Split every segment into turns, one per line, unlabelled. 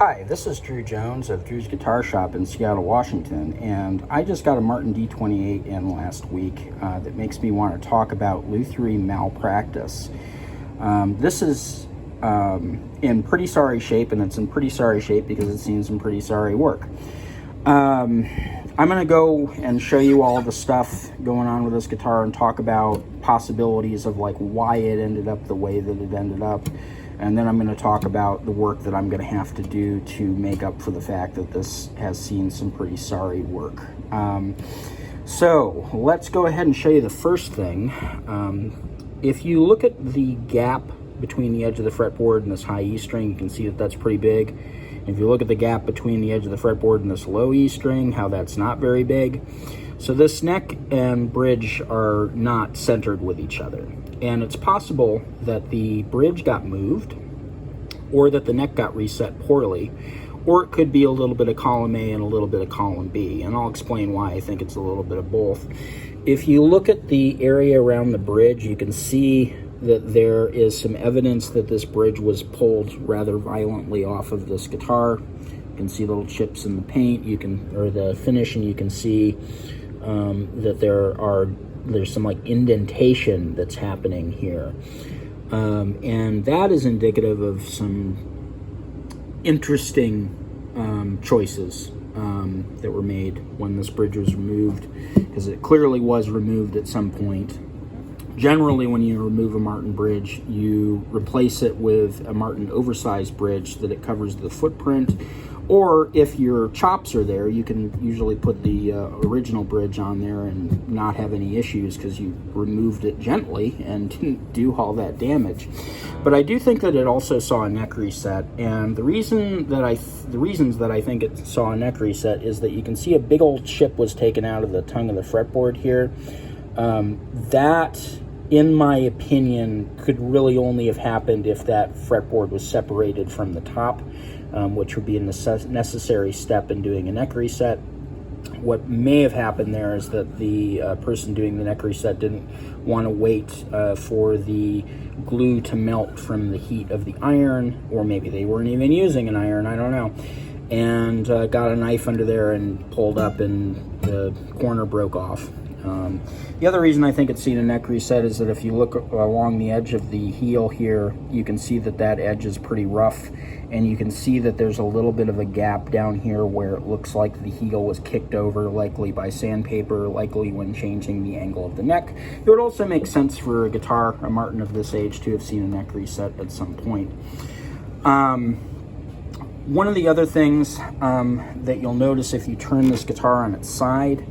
Hi, this is Drew Jones of Drew's Guitar Shop in Seattle, Washington, and I just got a Martin D28 in last week that makes me want to talk about Luthiery Malpractice. This is in pretty sorry shape, and it's in pretty sorry shape because it's seen some pretty sorry work. I'm going to go and show you all the stuff going on with this guitar and talk about possibilities of like why it ended up the way that it ended up. And then I'm going to talk about the work that I'm going to have to do to make up for the fact that this has seen some pretty sorry work. So let's go ahead and show you the first thing. If you look at the gap between the edge of the fretboard and this high E string, you can see that that's pretty big. If you look at the gap between the edge of the fretboard and this low E string, how that's not very big. So this neck and bridge are not centered with each other. And it's possible that the bridge got moved, or that the neck got reset poorly, or it could be a little bit of column A and a little bit of column B, and I'll explain why I think it's a little bit of both. If you look at the area around the bridge, you can see that there is some evidence that this bridge was pulled rather violently off of this guitar. You can see little chips in the paint, or the finish, and you can see that there's some like indentation that's happening here. And that is indicative of some interesting choices that were made when this bridge was removed, because it clearly was removed at some point. Generally, when you remove a Martin bridge, you replace it with a Martin oversized bridge that it covers the footprint, or if your chops are there, you can usually put the original bridge on there and not have any issues because you removed it gently and didn't do all that damage. But I do think that it also saw a neck reset, and the reasons that I think it saw a neck reset is that you can see a big old chip was taken out of the tongue of the fretboard here. That, in my opinion, could really only have happened if that fretboard was separated from the top, which would be a necessary step in doing a neck reset. What may have happened there is that the person doing the neck reset didn't want to wait for the glue to melt from the heat of the iron, or maybe they weren't even using an iron, I don't know, and got a knife under there and pulled up and the corner broke off. The other reason I think it's seen a neck reset is that if you look along the edge of the heel here, you can see that that edge is pretty rough, and you can see that there's a little bit of a gap down here where it looks like the heel was kicked over, likely by sandpaper, likely when changing the angle of the neck. It would also make sense for a Martin of this age, to have seen a neck reset at some point. One of the other things that you'll notice if you turn this guitar on its side,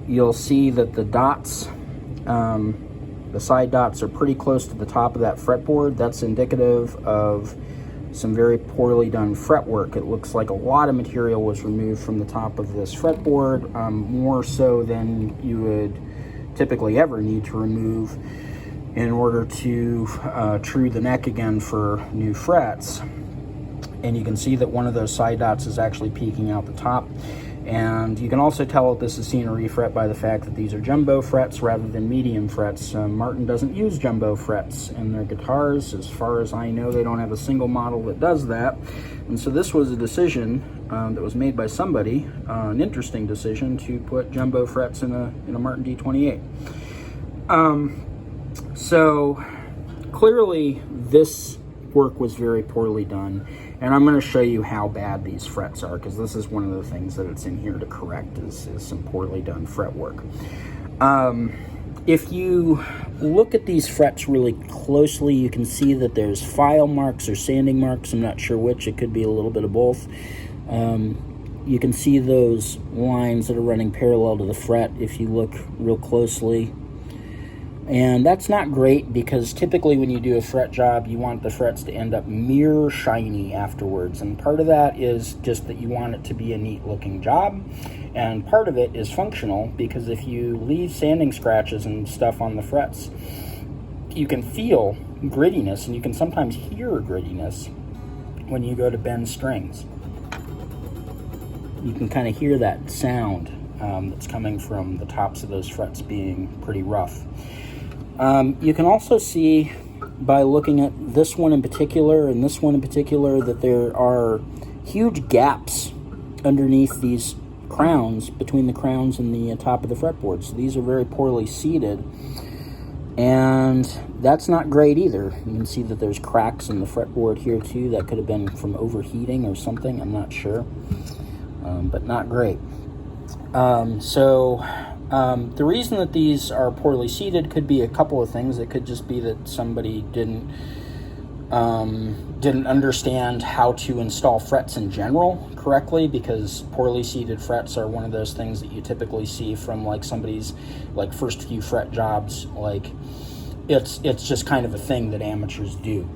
you'll see that the dots, the side dots, are pretty close to the top of that fretboard. That's indicative of some very poorly done fretwork. It looks like a lot of material was removed from the top of this fretboard, more so than you would typically ever need to remove in order to true the neck again for new frets. And you can see that one of those side dots is actually peeking out the top. And you can also tell that this is seen a refret by the fact that these are jumbo frets rather than medium frets. Martin doesn't use jumbo frets in their guitars. As far as I know, they don't have a single model that does that. And so this was a decision that was made by somebody, an interesting decision, to put jumbo frets in a Martin D28. So clearly this work was very poorly done. And I'm going to show you how bad these frets are, because this is one of the things that it's in here to correct, is some poorly done fretwork. If you look at these frets really closely, you can see that there's file marks or sanding marks. I'm not sure which. It could be a little bit of both. You can see those lines that are running parallel to the fret if you look real closely. And that's not great, because typically when you do a fret job, you want the frets to end up mirror shiny afterwards. And part of that is just that you want it to be a neat looking job. And part of it is functional, because if you leave sanding scratches and stuff on the frets, you can feel grittiness, and you can sometimes hear grittiness when you go to bend strings. You can kind of hear that sound that's coming from the tops of those frets being pretty rough. You can also see by looking at this one in particular and this one in particular that there are huge gaps underneath these crowns, between the crowns and the top of the fretboard. So these are very poorly seated, and that's not great either. You can see that there's cracks in the fretboard here too. That could have been from overheating or something, I'm not sure, but not great. The reason that these are poorly seated could be a couple of things. It could just be that somebody didn't understand how to install frets in general correctly, because poorly seated frets are one of those things that you typically see from like somebody's like first few fret jobs. Like it's just kind of a thing that amateurs do,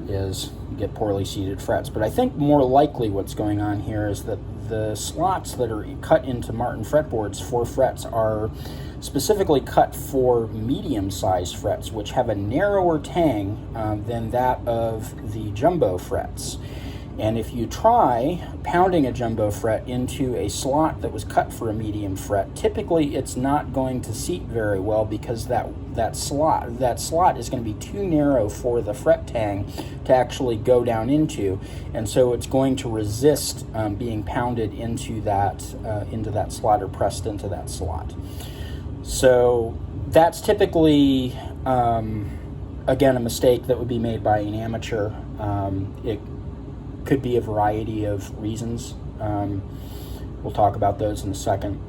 is get poorly seated frets. But I think more likely what's going on here is that the slots that are cut into Martin fretboards for frets are specifically cut for medium-sized frets, which have a narrower tang than that of the jumbo frets. And if you try pounding a jumbo fret into a slot that was cut for a medium fret, typically it's not going to seat very well, because that slot is going to be too narrow for the fret tang to actually go down into, and so it's going to resist being pounded into that slot, or pressed into that slot. So that's typically, again, a mistake that would be made by an amateur. It could be a variety of reasons. We'll talk about those in a second.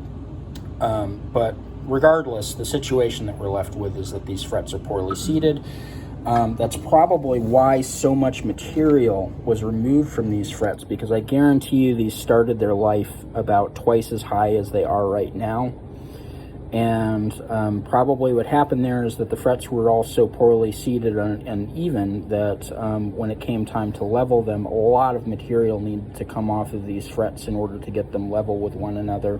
But regardless, the situation that we're left with is that these frets are poorly seated. That's probably why so much material was removed from these frets, because I guarantee you these started their life about twice as high as they are right now. And probably what happened there is that the frets were all so poorly seated and even that when it came time to level them, a lot of material needed to come off of these frets in order to get them level with one another.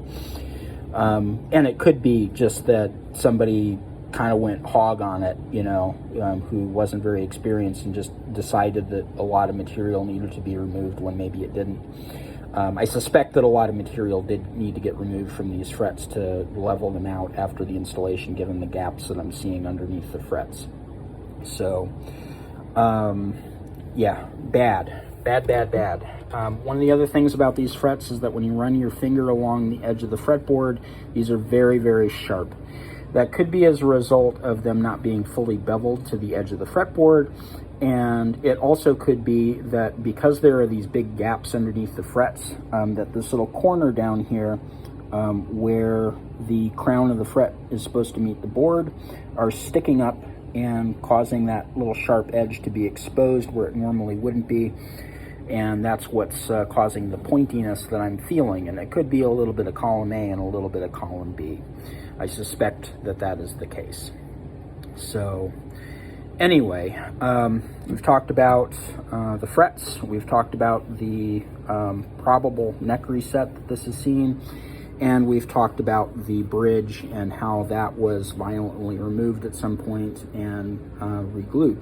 And it could be just that somebody kind of went hog on it, who wasn't very experienced, and just decided that a lot of material needed to be removed when maybe it didn't. I suspect that a lot of material did need to get removed from these frets to level them out after the installation, given the gaps that I'm seeing underneath the frets. So, yeah, bad. One of the other things about these frets is that when you run your finger along the edge of the fretboard, these are very, very sharp. That could be as a result of them not being fully beveled to the edge of the fretboard, and it also could be that because there are these big gaps underneath the frets, that this little corner down here where the crown of the fret is supposed to meet the board are sticking up and causing that little sharp edge to be exposed where it normally wouldn't be. And that's what's causing the pointiness that I'm feeling. And it could be a little bit of column A and a little bit of column B. I suspect that that is the case. So anyway, we've talked about the frets. We've talked about the probable neck reset that this is seen. And we've talked about the bridge and how that was violently removed at some point and re-glued.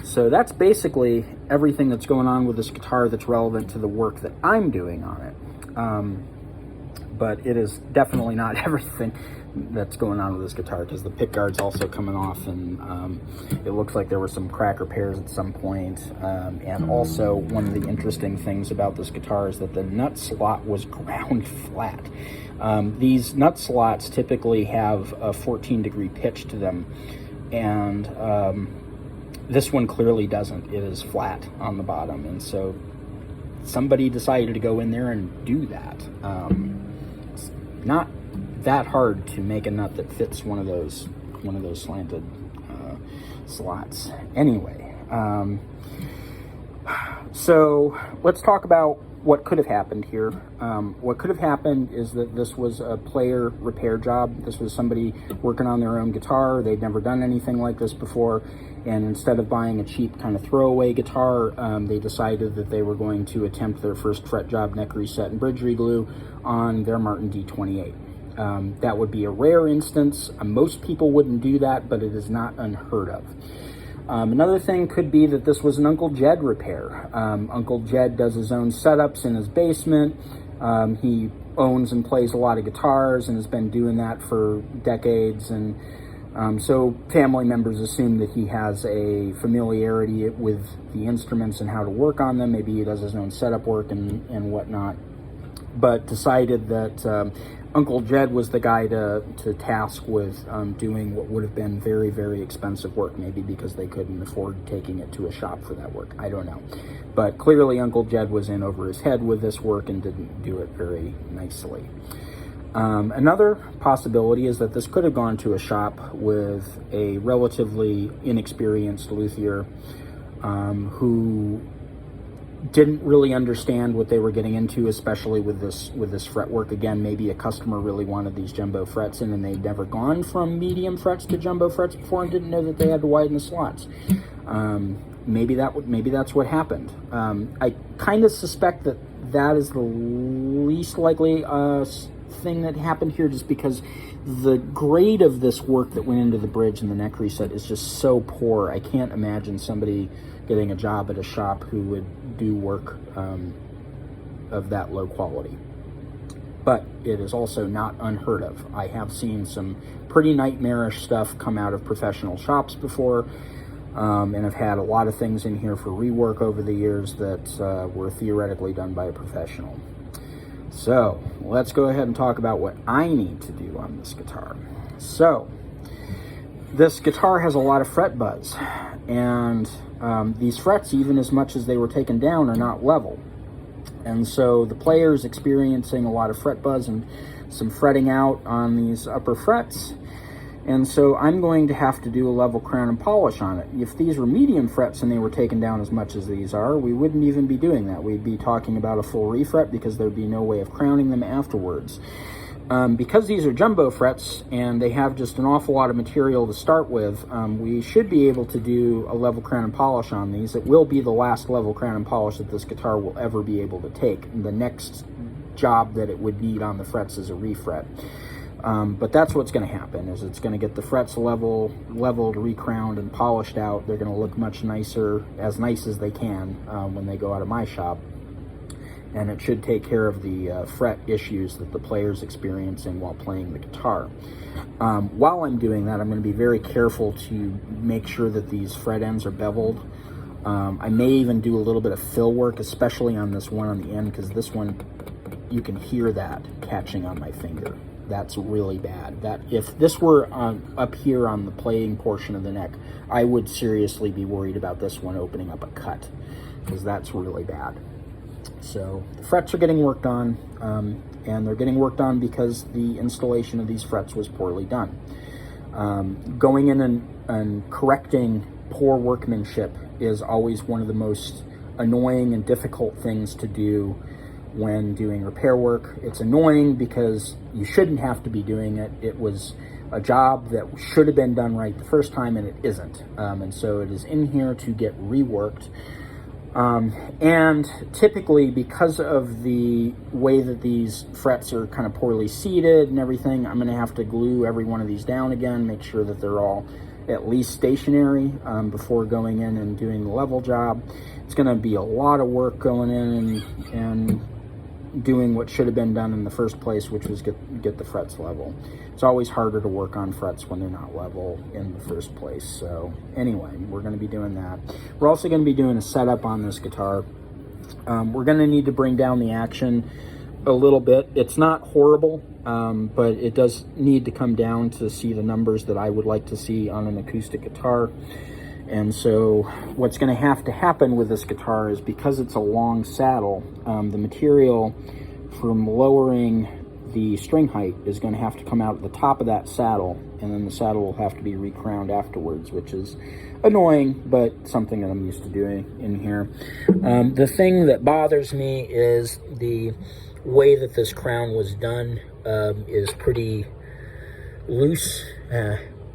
So that's basically everything that's going on with this guitar that's relevant to the work that I'm doing on it. But it is definitely not everything that's going on with this guitar, because the pickguard's also coming off, and it looks like there were some crack repairs at some point. And also, one of the interesting things about this guitar is that the nut slot was ground flat. These nut slots typically have a 14-degree pitch to them, and this one clearly doesn't. It is flat on the bottom, and so somebody decided to go in there and do that. It's not that hard to make a nut that fits one of those slanted slots. Anyway, so let's talk about what could have happened here. What could have happened is that this was a player repair job. This was somebody working on their own guitar. They'd never done anything like this before, and instead of buying a cheap kind of throwaway guitar, they decided that they were going to attempt their first fret job, neck reset, and bridge reglue on their Martin D28. That would be a rare instance. Most people wouldn't do that, but it is not unheard of. Another thing could be that this was an Uncle Jed repair. Uncle Jed does his own setups in his basement. He owns and plays a lot of guitars and has been doing that for decades. And So family members assume that he has a familiarity with the instruments and how to work on them. Maybe he does his own setup work and whatnot, but decided that Uncle Jed was the guy to task with doing what would have been very, very expensive work, maybe because they couldn't afford taking it to a shop for that work. I don't know. But clearly Uncle Jed was in over his head with this work and didn't do it very nicely. Another possibility is that this could have gone to a shop with a relatively inexperienced luthier who didn't really understand what they were getting into, especially with this fretwork. Again, maybe a customer really wanted these jumbo frets in and they'd never gone from medium frets to jumbo frets before and didn't know that they had to widen the slots. Maybe that's what happened. I kind of suspect that is the least likely thing that happened here, just because the grade of this work that went into the bridge and the neck reset is just so poor. I can't imagine somebody getting a job at a shop who would do work of that low quality. But it is also not unheard of. I have seen some pretty nightmarish stuff come out of professional shops before, and I've had a lot of things in here for rework over the years that were theoretically done by a professional. So let's go ahead and talk about what I need to do on this guitar. So this guitar has a lot of fret buzz, and these frets, even as much as they were taken down, are not level. And so the player is experiencing a lot of fret buzz and some fretting out on these upper frets. And so I'm going to have to do a level crown and polish on it. If these were medium frets and they were taken down as much as these are, we wouldn't even be doing that. We'd be talking about a full refret because there'd be no way of crowning them afterwards. Because these are jumbo frets and they have just an awful lot of material to start with, we should be able to do a level crown and polish on these. It will be the last level crown and polish that this guitar will ever be able to take. The next job that it would need on the frets is a refret. But that's what's going to happen, is it's going to get the frets leveled, recrowned, and polished out. They're going to look much nicer, as nice as they can, when they go out of my shop. And it should take care of the fret issues that the player's experiencing while playing the guitar. While I'm doing that, I'm going to be very careful to make sure that these fret ends are beveled. I may even do a little bit of fill work, especially on this one on the end, because this one, you can hear that catching on my finger. That's really bad. That if this were up here on the playing portion of the neck, I would seriously be worried about this one opening up a cut, because that's really bad. So the frets are getting worked on, and they're getting worked on because the installation of these frets was poorly done. Going in and correcting poor workmanship is always one of the most annoying and difficult things to do when doing repair work. It's annoying because you shouldn't have to be doing it. It was a job that should have been done right the first time, and it isn't. And so it is in here to get reworked. And typically, because of the way that these frets are kind of poorly seated and everything, I'm going to have to glue every one of these down again, make sure that they're all at least stationary before going in and doing the level job. It's going to be a lot of work going in and doing what should have been done in the first place, which was get the frets level. It's always harder to work on frets when they're not level in the first place. So anyway, we're going to be doing that. We're also going to be doing a setup on this guitar. We're going to need to bring down the action a little bit. It's not horrible, but it does need to come down to see the numbers that I would like to see on an acoustic guitar. And so what's going to have to happen with this guitar is, because it's a long saddle, the material from lowering the string height is going to have to come out at the top of that saddle, and then the saddle will have to be recrowned afterwards, which is annoying, but something that I'm used to doing in here. The thing that bothers me is the way that this crown was done is pretty loose,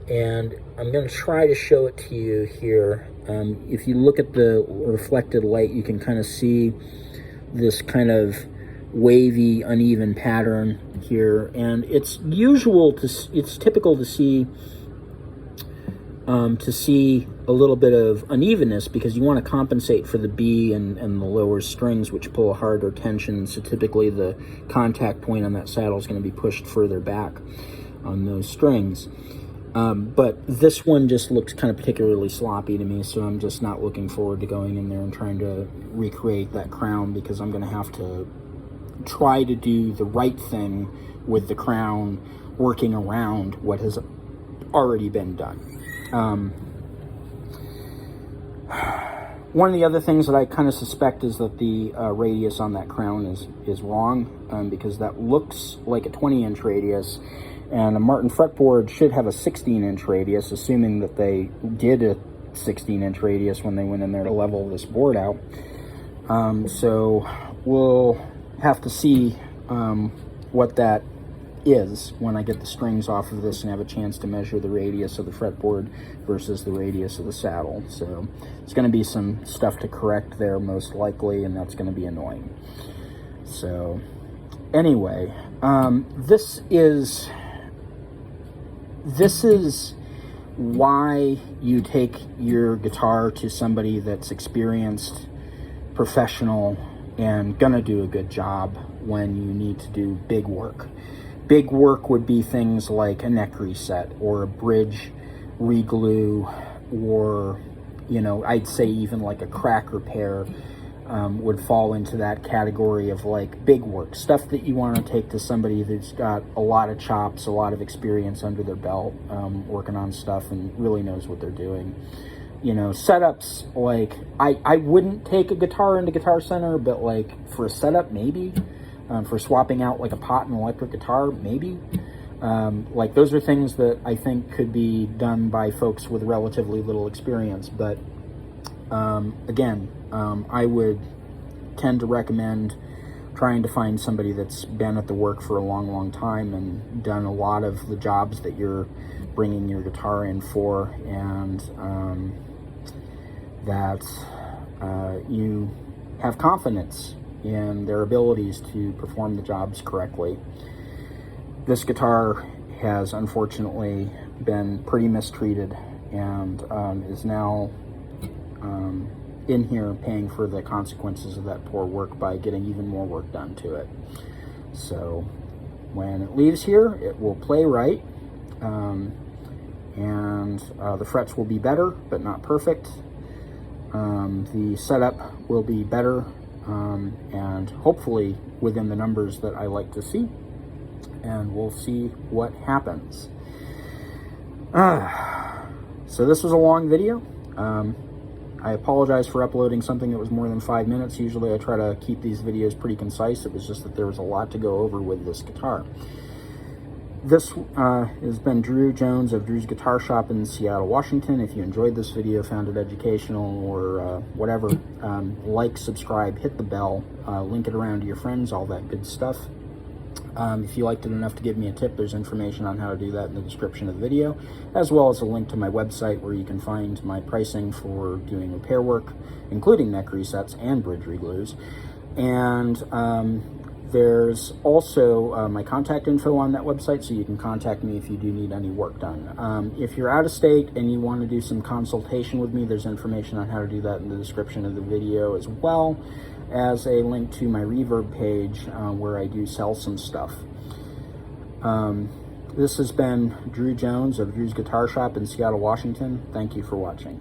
and I'm going to try to show it to you here. If you look at the reflected light, you can kind of see this kind of wavy, uneven pattern here, and it's typical to see a little bit of unevenness, because you want to compensate for the B and the lower strings, which pull a harder tension. So typically the contact point on that saddle is going to be pushed further back on those strings. But this one just looks kind of particularly sloppy to me, so I'm just not looking forward to going in there and trying to recreate that crown, because I'm going to have to try to do the right thing with the crown, working around what has already been done. One of the other things that I kind of suspect is that the radius on that crown is wrong, because that looks like a 20-inch radius, and a Martin fretboard should have a 16-inch radius, assuming that they did a 16-inch radius when they went in there to level this board out. So we'll have to see what that is when I get the strings off of this and have a chance to measure the radius of the fretboard versus the radius of the saddle. So it's going to be some stuff to correct there most likely, and that's going to be annoying. So anyway, this is why you take your guitar to somebody that's experienced, professional, and gonna do a good job when you need to do big work. Big work would be things like a neck reset or a bridge reglue, or, you know, I'd say even like a crack repair would fall into that category of like big work, stuff that you want to take to somebody that's got a lot of chops, a lot of experience under their belt, working on stuff and really knows what they're doing. You know, setups, like I wouldn't take a guitar into Guitar Center, but like for a setup, maybe. For swapping out like a pot and electric guitar, maybe. Like those are things that I think could be done by folks with relatively little experience. But again, I would tend to recommend trying to find somebody that's been at the work for a long time and done a lot of the jobs that you're bringing your guitar in for, and that you have confidence in their abilities to perform the jobs correctly. This guitar has unfortunately been pretty mistreated, and is now in here paying for the consequences of that poor work by getting even more work done to it. So when it leaves here, it will play right, and the frets will be better, but not perfect. The setup will be better, and hopefully within the numbers that I like to see, and we'll see what happens. So this was a long video. I apologize for uploading something that was more than 5 minutes. Usually I try to keep these videos pretty concise. It was just that there was a lot to go over with this guitar. This has been Drew Jones of Drew's Guitar Shop in Seattle, Washington. If you enjoyed this video, found it educational, or whatever, like, subscribe, hit the bell, link it around to your friends, all that good stuff. If you liked it enough to give me a tip, there's information on how to do that in the description of the video, as well as a link to my website where you can find my pricing for doing repair work, including neck resets and bridge reglues. And there's also my contact info on that website, so you can contact me if you do need any work done. If you're out of state and you want to do some consultation with me, there's information on how to do that in the description of the video, as well as a link to my Reverb page where I do sell some stuff. This has been Drew Jones of Drew's Guitar Shop in Seattle, Washington. Thank you for watching.